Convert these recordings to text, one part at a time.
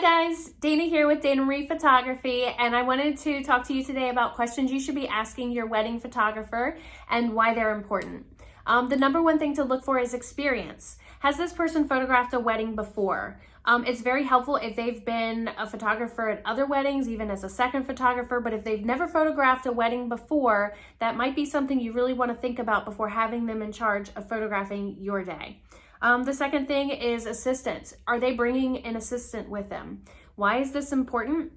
Hi guys, Dana here with Dana Marie Photography, and I wanted to talk to you today about questions you should be asking your wedding photographer and why they're important. The number one thing to look for is experience. Has this person photographed a wedding before? It's very helpful if they've been a photographer at other weddings, even as a second photographer, but if they've never photographed a wedding before, that might be something you really want to think about before having them in charge of photographing your day. The second thing is assistants. Are they bringing an assistant with them? Why is this important?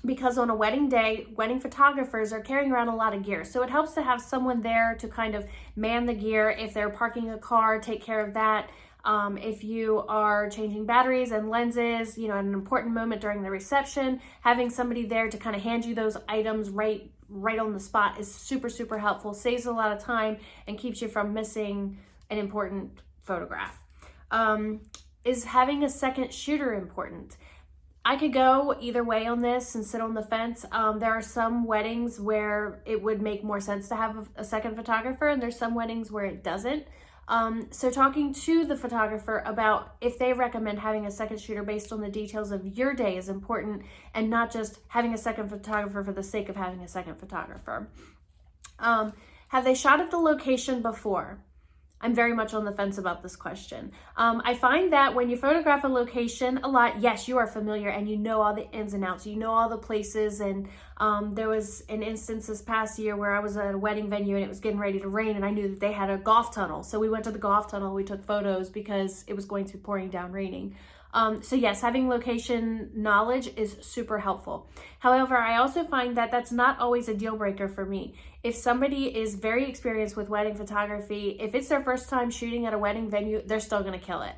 Because on a wedding day, wedding photographers are carrying around a lot of gear. So it helps to have someone there to kind of man the gear. If they're parking a car, take care of that. If you are changing batteries and lenses, at an important moment during the reception, having somebody there to kind of hand you those items right on the spot is super, super helpful. Saves a lot of time and keeps you from missing an important photograph. Is having a second shooter important? I could go either way on this and sit on the fence. There are some weddings where it would make more sense to have a second photographer, and there's some weddings where it doesn't. So talking to the photographer about if they recommend having a second shooter based on the details of your day is important, and not just having a second photographer for the sake of having a second photographer. Have they shot at the location before? I'm very much on the fence about this question. I find that when you photograph a location a lot, yes, you are familiar and you know all the ins and outs, you know all the places. And there was an instance this past year where I was at a wedding venue and it was getting ready to rain, and I knew that they had a golf tunnel. So we went to the golf tunnel, we took photos because it was going to be pouring down raining. So yes, having location knowledge is super helpful. However, I also find that that's not always a deal breaker for me. If somebody is very experienced with wedding photography, if it's their first time shooting at a wedding venue, they're still gonna kill it.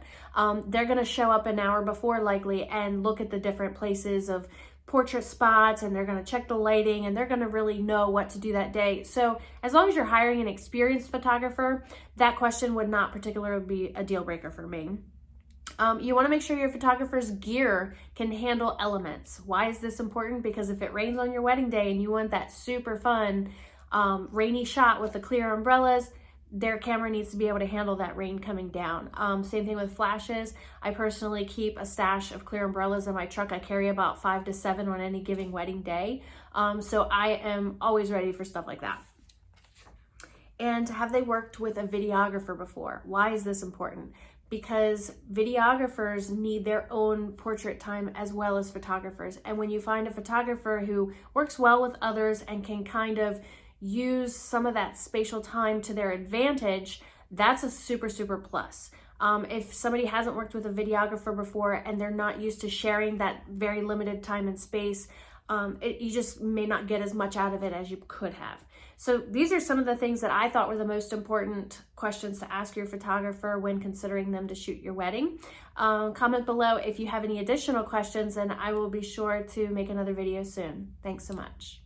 They're gonna show up an hour before likely and look at the different places of portrait spots, and they're gonna check the lighting, and they're gonna really know what to do that day. So as long as you're hiring an experienced photographer, that question would not particularly be a deal breaker for me. You want to make sure your photographer's gear can handle elements. Why is this important? Because if it rains on your wedding day and you want that super fun rainy shot with the clear umbrellas, their camera needs to be able to handle that rain coming down. Same thing with flashes. I personally keep a stash of clear umbrellas in my truck. I carry about 5 to 7 on any given wedding day. So I am always ready for stuff like that. And have they worked with a videographer before? Why is this important? Because videographers need their own portrait time as well as photographers. And when you find a photographer who works well with others and can kind of use some of that spatial time to their advantage, that's a super, super plus. If somebody hasn't worked with a videographer before and they're not used to sharing that very limited time and space, you just may not get as much out of it as you could have. So these are some of the things that I thought were the most important questions to ask your photographer when considering them to shoot your wedding. Comment below if you have any additional questions, and I will be sure to make another video soon. Thanks so much.